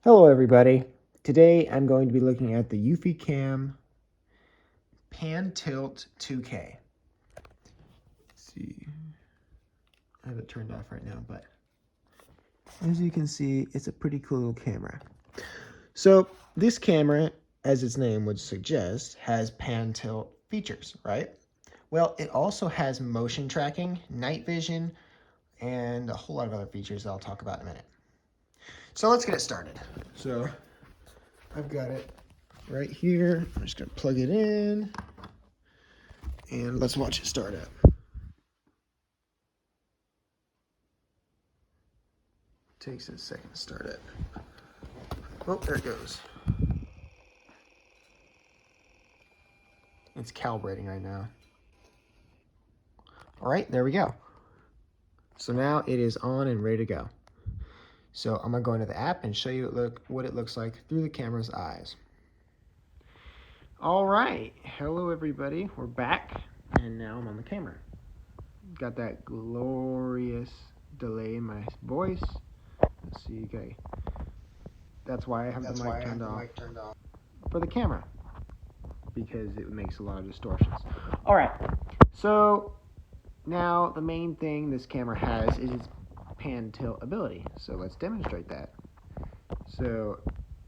Hello everybody. Today I'm going to be looking at the Eufy Pan Tilt 2K. Let's see, I have it turned off right now, but as you can see, it's a pretty cool little camera. So this camera, as its name would suggest, has pan tilt features, right? Well, it also has motion tracking, night vision, and a whole lot of other features that I'll talk about in a minute. So let's get it started. So I've got it right here. I'm just gonna plug it in and let's watch it start up. Takes a second to start it. Oh, there it goes. It's calibrating right now. All right, there we go. So now it is on and ready to go. So I'm gonna go into the app and show you what it looks like through the camera's eyes. All right, hello everybody, we're back, and now I'm on the camera. Got that glorious delay in my voice. Let's see, okay. That's why I have the mic turned off for the camera, because it makes a lot of distortions. All right, so now the main thing this camera has is its pan tilt ability. So let's demonstrate that. So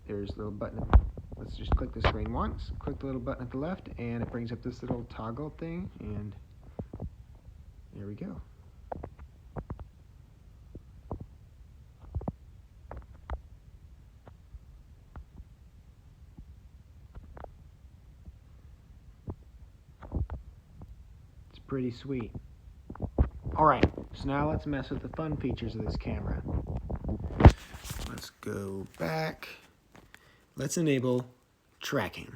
there's a little button. Let's just click the screen once, click the little button at the left, and it brings up this little toggle thing, and there we go. It's pretty sweet. All right, so now let's mess with the fun features of this camera. Let's go back. Let's enable tracking.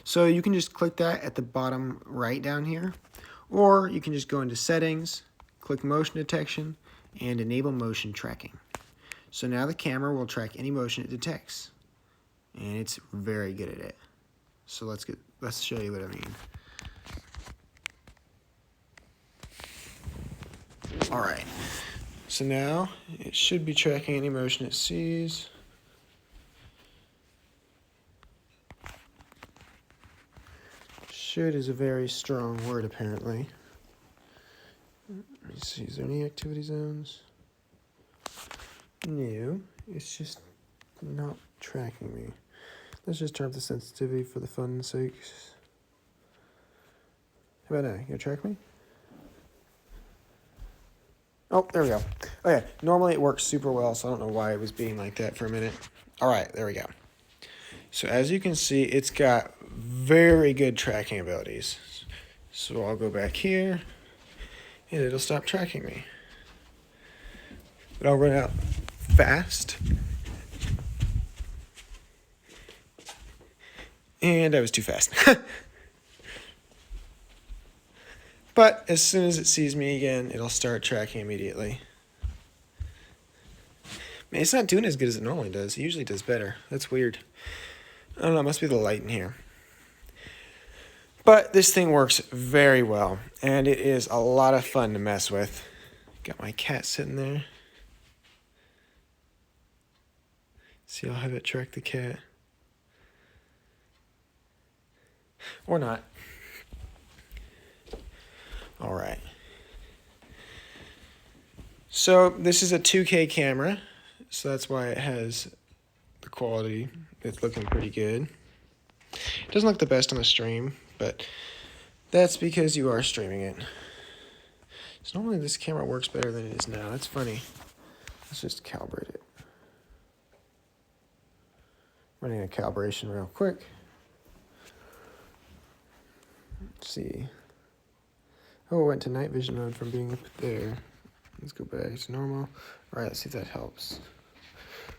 So you can just click that at the bottom right down here, or you can just go into settings, click motion detection, and enable motion tracking. So now the camera will track any motion it detects, and it's very good at it. So let's show you what I mean. All right, so now it should be tracking any motion it sees. Should is a very strong word, apparently. Let me see, is there any activity zones? No, it's just not tracking me. Let's just turn up the sensitivity for the fun's sakes. How about now? You gonna track me? Oh, there we go. Okay, normally it works super well, so I don't know why it was being like that for a minute. All right, there we go. So as you can see, it's got very good tracking abilities. So I'll go back here, and it'll stop tracking me. But I'll run out fast. And I was too fast. But as soon as it sees me again, it'll start tracking immediately. Man, it's not doing as good as it normally does. It usually does better. That's weird. I don't know, it must be the light in here. But this thing works very well, and it is a lot of fun to mess with. Got my cat sitting there. See, I'll have it track the cat. Or not. All right. So this is a 2K camera, so that's why it has the quality. It's looking pretty good. It doesn't look the best on the stream, but that's because you are streaming it. So normally this camera works better than it is now. That's funny. Let's just calibrate it. Running a calibration real quick. Let's see. Oh, it went to night vision mode from being up there. Let's go back to normal. All right, let's see if that helps.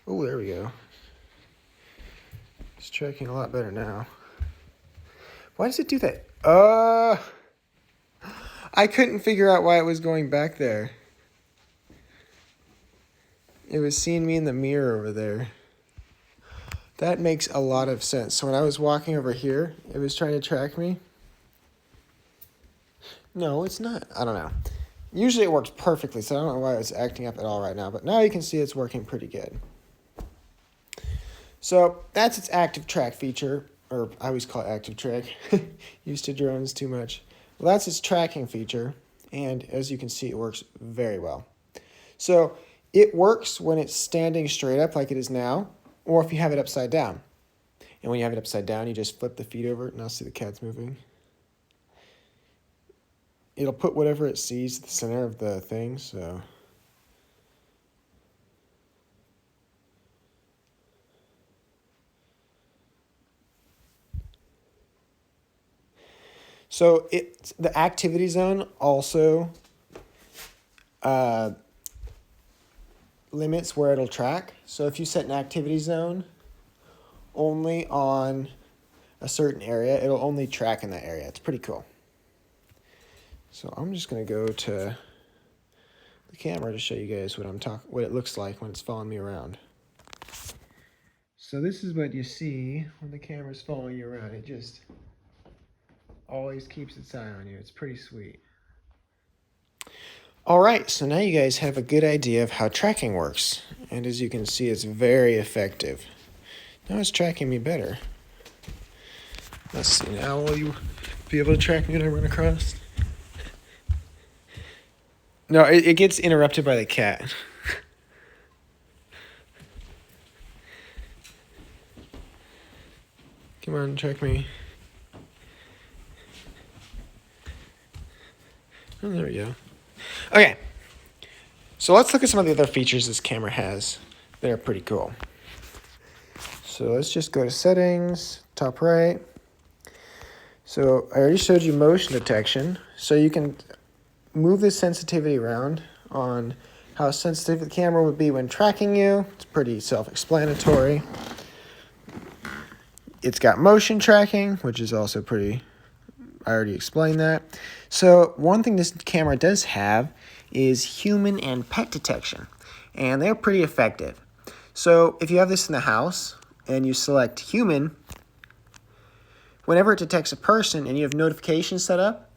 Oh, there we go. It's tracking a lot better now. Why does it do that? I couldn't figure out why it was going back there. It was seeing me in the mirror over there. That makes a lot of sense. So when I was walking over here, it was trying to track me. No, it's not. I don't know. Usually it works perfectly, so I don't know why it's acting up at all right now. But now you can see it's working pretty good. So that's its active track feature, or I always call it active track. Used to drones too much. Well, that's its tracking feature, and as you can see, it works very well. So it works when it's standing straight up like it is now, or if you have it upside down. And when you have it upside down, you just flip the feet over, and I'll see the cat's moving. It'll put whatever it sees at the center of the thing, so... So the activity zone also limits where it'll track. So if you set an activity zone only on a certain area, it'll only track in that area. It's pretty cool. So I'm just going to go to the camera to show you guys what it looks like when it's following me around. So this is what you see when the camera's following you around. It just always keeps its eye on you. It's pretty sweet. All right, so now you guys have a good idea of how tracking works. And as you can see, it's very effective. Now it's tracking me better. Let's see, now will you be able to track me when I run across? No, it gets interrupted by the cat. Come on, track me. Oh, there we go. Okay, so let's look at some of the other features this camera has that are pretty cool. So let's just go to settings, top right. So I already showed you motion detection. So you can move the sensitivity around on how sensitive the camera would be when tracking you. It's pretty self-explanatory. It's got motion tracking, which is also pretty... I already explained that. So one thing this camera does have is human and pet detection, and they're pretty effective. So if you have this in the house and you select human, whenever it detects a person and you have notifications set up,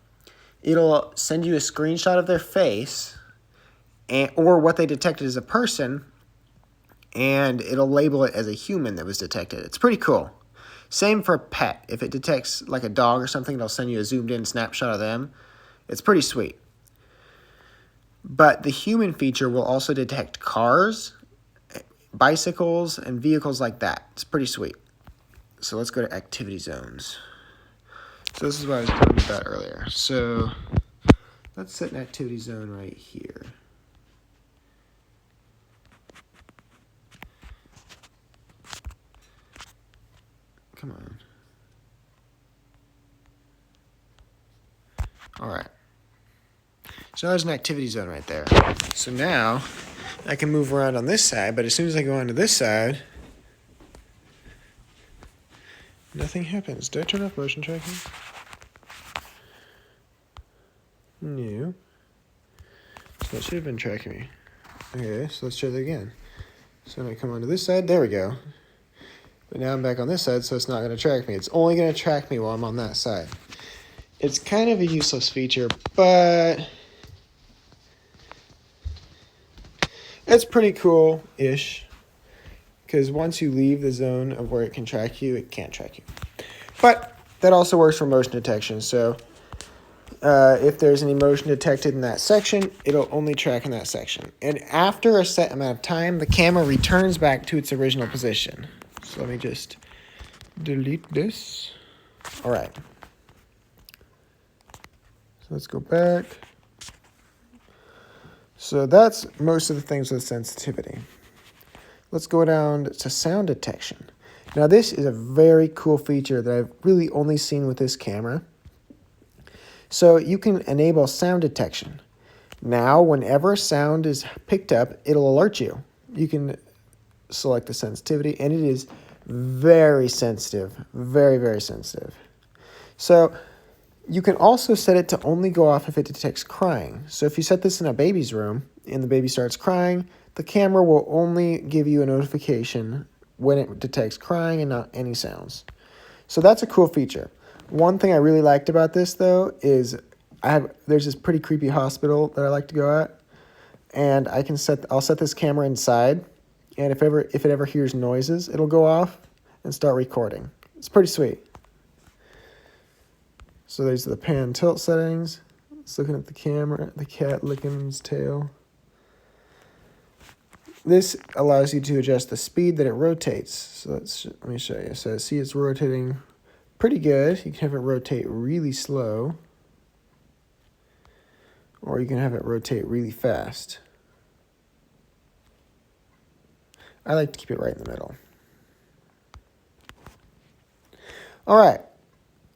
it'll send you a screenshot of their face or what they detected as a person, and it'll label it as a human that was detected. It's pretty cool. Same for pet. If it detects like a dog or something, it'll send you a zoomed in snapshot of them. It's pretty sweet. But the human feature will also detect cars, bicycles, and vehicles like that. It's pretty sweet. So let's go to activity zones. So this is what I was talking about earlier. So let's set an activity zone right here. Come on. All right. So there's an activity zone right there. So now I can move around on this side, but as soon as I go onto this side, nothing happens. Did I turn off motion tracking? No. So that should have been tracking me. Okay, so let's try that again. So when I come onto this side, there we go. But now I'm back on this side, so it's not going to track me. It's only going to track me while I'm on that side. It's kind of a useless feature, but it's pretty cool-ish. Because once you leave the zone of where it can track you, it can't track you. But that also works for motion detection. So if there's any motion detected in that section, it'll only track in that section. And after a set amount of time, the camera returns back to its original position. So let me just delete this. All right. So let's go back. So that's most of the things with sensitivity. Let's go down to sound detection. Now this is a very cool feature that I've really only seen with this camera. So you can enable sound detection. Now whenever sound is picked up, it'll alert you. You can select the sensitivity, and it is very sensitive, very, very sensitive. So you can also set it to only go off if it detects crying. So if you set this in a baby's room and the baby starts crying, the camera will only give you a notification when it detects crying and not any sounds. So that's a cool feature. One thing I really liked about this, though, is there's this pretty creepy hospital that I like to go at, and I'll set this camera inside, And if it ever hears noises, it'll go off and start recording. It's pretty sweet. So these are the pan tilt settings. It's looking at the camera, the cat licking his tail. This allows you to adjust the speed that it rotates. So let me show you. So see, it's rotating pretty good. You can have it rotate really slow, or you can have it rotate really fast. I like to keep it right in the middle. All right,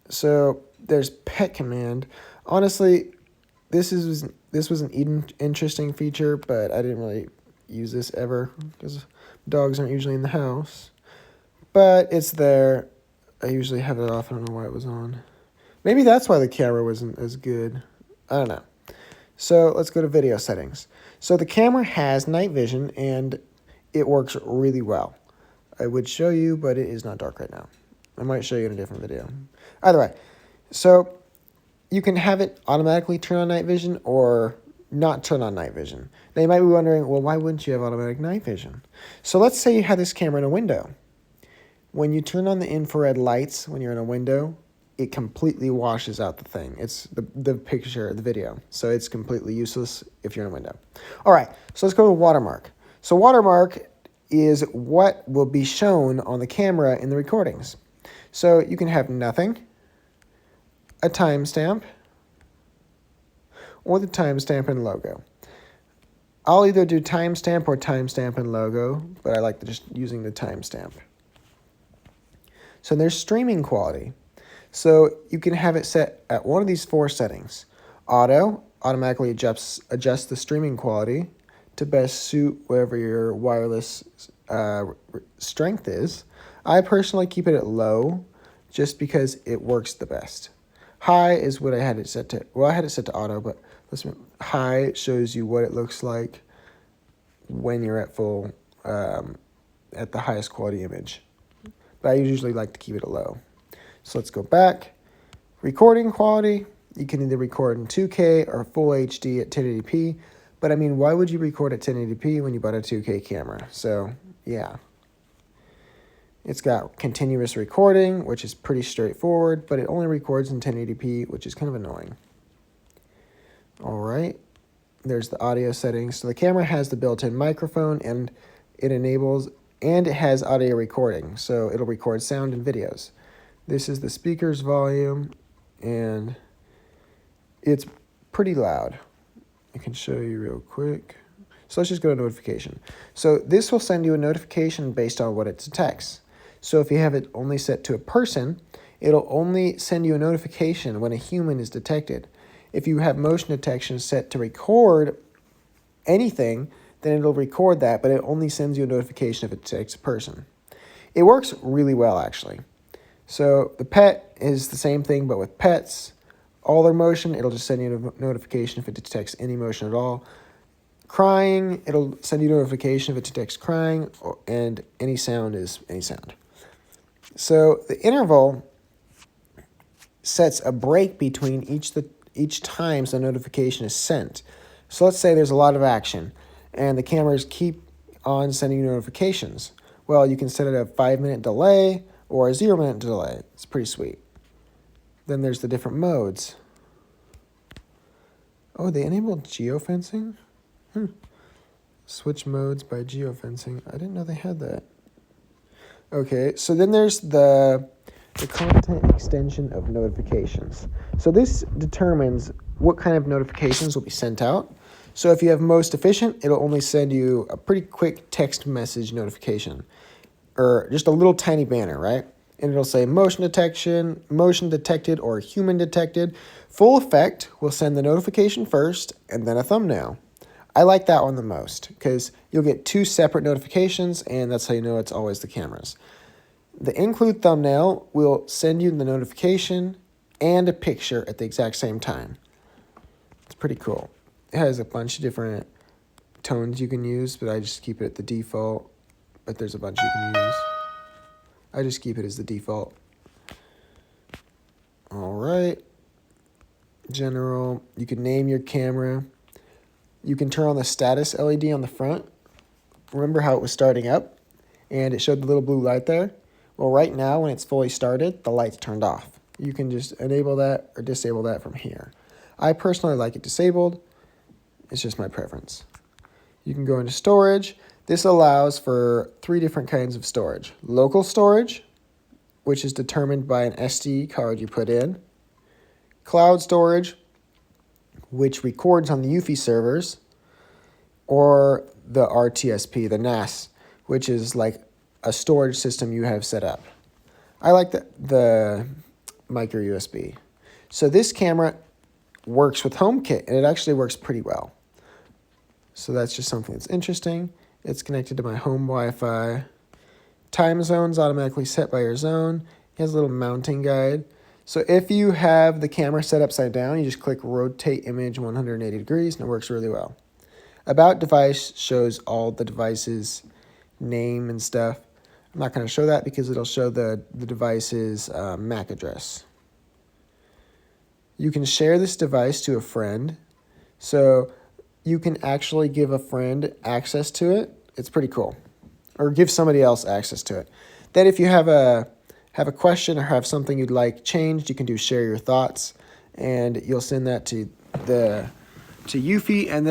so there's pet command. Honestly, this was an interesting feature, but I didn't really use this ever because dogs aren't usually in the house. But it's there. I usually have it off. I don't know why it was on. Maybe that's why the camera wasn't as good. I don't know. So let's go to video settings. So the camera has night vision and it works really well. I would show you, but it is not dark right now. I might show you in a different video. Either way, so you can have it automatically turn on night vision or not turn on night vision. Now you might be wondering, well, why wouldn't you have automatic night vision? So let's say you have this camera in a window. When you turn on the infrared lights when you're in a window, it completely washes out the thing. It's the picture, the video. So it's completely useless if you're in a window. All right, so let's go to watermark. So watermark is what will be shown on the camera in the recordings. So you can have nothing, a timestamp, or the timestamp and logo. I'll either do timestamp or timestamp and logo, but I like just using the timestamp. So there's streaming quality. So you can have it set at one of these 4 settings. Auto automatically adjusts the streaming quality to best suit whatever your wireless strength is. I personally keep it at low just because it works the best. High is what I had it set to. Well, I had it set to auto, but listen, high shows you what it looks like when you're at full, at the highest quality image. But I usually like to keep it at low. So let's go back. Recording quality, you can either record in 2K or full HD at 1080p. But I mean, why would you record at 1080p when you bought a 2K camera? So yeah. It's got continuous recording, which is pretty straightforward, but it only records in 1080p, which is kind of annoying. All right, there's the audio settings. So the camera has the built-in microphone, and it has audio recording, so it'll record sound and videos. This is the speaker's volume, and it's pretty loud. I can show you real quick. So let's just go to notification. So this will send you a notification based on what it detects. So if you have it only set to a person, it'll only send you a notification when a human is detected. If you have motion detection set to record anything, then it'll record that, but it only sends you a notification if it detects a person. It works really well, actually. So the pet is the same thing, but with pets, all their motion, it'll just send you a notification if it detects any motion at all. Crying, it'll send you a notification if it detects crying, and any sound is any sound. So the interval sets a break between each time the notification is sent. So let's say there's a lot of action, and the cameras keep on sending you notifications. Well, you can set it a 5-minute delay or a 0-minute delay. It's pretty sweet. Then there's the different modes. Oh, they enabled geofencing? Switch modes by geofencing. I didn't know they had that. Okay, so then there's the content extension of notifications. So this determines what kind of notifications will be sent out. So if you have most efficient, it'll only send you a pretty quick text message notification, or just a little tiny banner, right? And it'll say motion detected, or human detected. Full effect will send the notification first and then a thumbnail. I like that one the most because you'll get 2 separate notifications, and that's how you know it's always the cameras. The include thumbnail will send you the notification and a picture at the exact same time. It's pretty cool. It has a bunch of different tones you can use, but I just keep it at the default. But there's a bunch you can use. I just keep it as the default. All right. General, you can name your camera. You can turn on the status LED on the front. remember how it was starting up and it showed the little blue light there? Well, right now when it's fully started, the light's turned off. You can just enable that or disable that from here. I personally like it disabled. It's just my preference. You can go into storage. This allows for 3 different kinds of storage. Local storage, which is determined by an SD card you put in. Cloud storage, which records on the eufy servers. Or the RTSP, the NAS, which is like a storage system you have set up. I like the micro USB. So this camera works with HomeKit, and it actually works pretty well. So that's just something that's interesting. It's connected to my home Wi-Fi. Time zone's automatically set by your zone. It has a little mounting guide. So if you have the camera set upside down, you just click rotate image 180 degrees, and it works really well. About device shows all the device's name and stuff. I'm not going to show that because it'll show the device's MAC address. You can share this device to a friend. So you can actually give a friend access to it. It's pretty cool. Or give somebody else access to it. Then if you have a question or have something you'd like changed, you can do share your thoughts. And you'll send that to eufy, and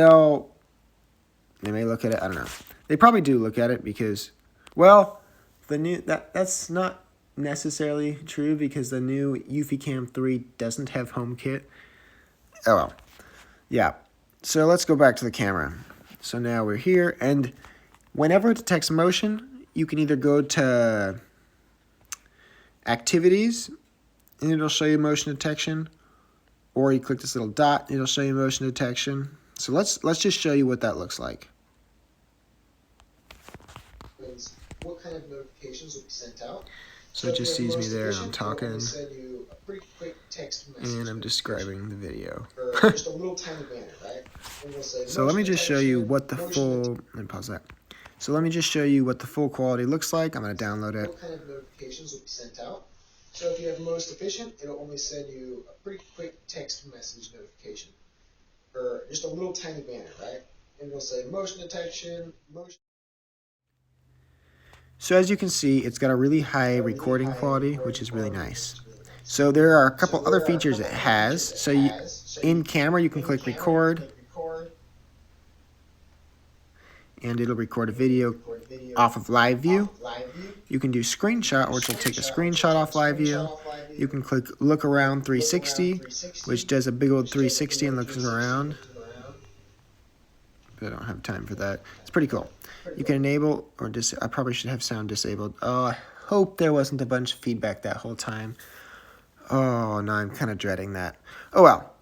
they may look at it. I don't know. They probably do look at it because, well, that's not necessarily true because the new eufy Cam 3 doesn't have HomeKit. Oh well. Yeah. So let's go back to the camera. So now we're here, and whenever it detects motion, you can either go to activities and it'll show you motion detection, or you click this little dot and it'll show you motion detection. So let's just show you what that looks like. What kind of notifications will be sent out? So it just sees me there and I'm talking, and I'm describing the video. Just a little tiny banner, right? So let me just show you what the full, let me pause that. So let me just show you what the full quality looks like. I'm going to download it. What kind of notifications will be sent out? So if you have most efficient, it'll only send you a pretty quick text message notification. Or just a little tiny banner, right? And it'll say motion detection, motion. So as you can see, it's got a really high recording quality, which is really nice. So there are a couple other features it has. So in camera, you can click record, and it'll record a video off of live view. You can do screenshot, which will take a screenshot off live view. You can click look around 360, which does a big old 360 and looks around. But I don't have time for that. It's pretty cool. You can enable or I probably should have sound disabled. Oh, I hope there wasn't a bunch of feedback that whole time. Oh, no, I'm kind of dreading that. Oh, well.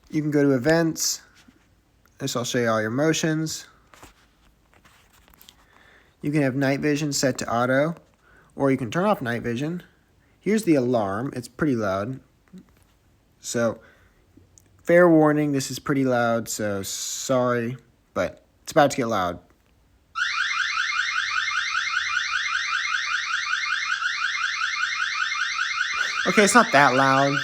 You can go to events. This will show you all your motions. You can have night vision set to auto, or you can turn off night vision. Here's the alarm. It's pretty loud. So, fair warning, this is pretty loud, so sorry, but it's about to get loud. Okay, it's not that loud,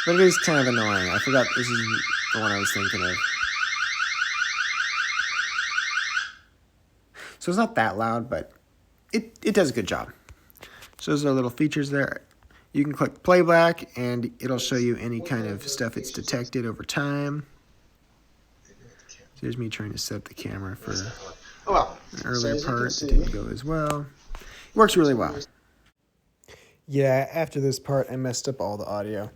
but it is kind of annoying. I forgot this is the one I was thinking of. So it's not that loud, but it does a good job. So those are little features there. You can click playback, and it'll show you any kind of stuff it's detected over time. So here's me trying to set up the camera for an earlier part. It didn't go as well. It works really well. Yeah, after this part, I messed up all the audio.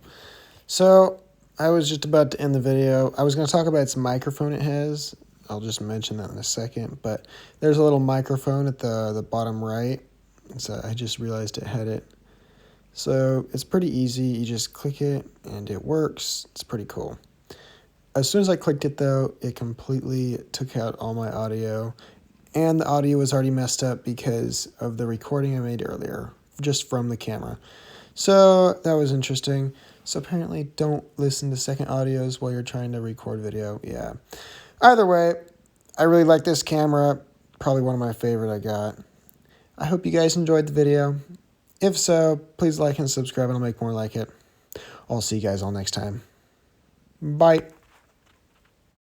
So I was just about to end the video. I was going to talk about its microphone it has. I'll just mention that in a second. But there's a little microphone at the bottom right. So I just realized it had it. So it's pretty easy. You just click it and it works. It's pretty cool. As soon as I clicked it, though, it completely took out all my audio. And the audio was already messed up because of the recording I made earlier, just from the camera. So that was interesting. So apparently don't listen to second audios while you're trying to record video. Yeah. Either way, I really like this camera. Probably one of my favorite I got. I hope you guys enjoyed the video. If so, please like and subscribe and I'll make more like it. I'll see you guys all next time. Bye.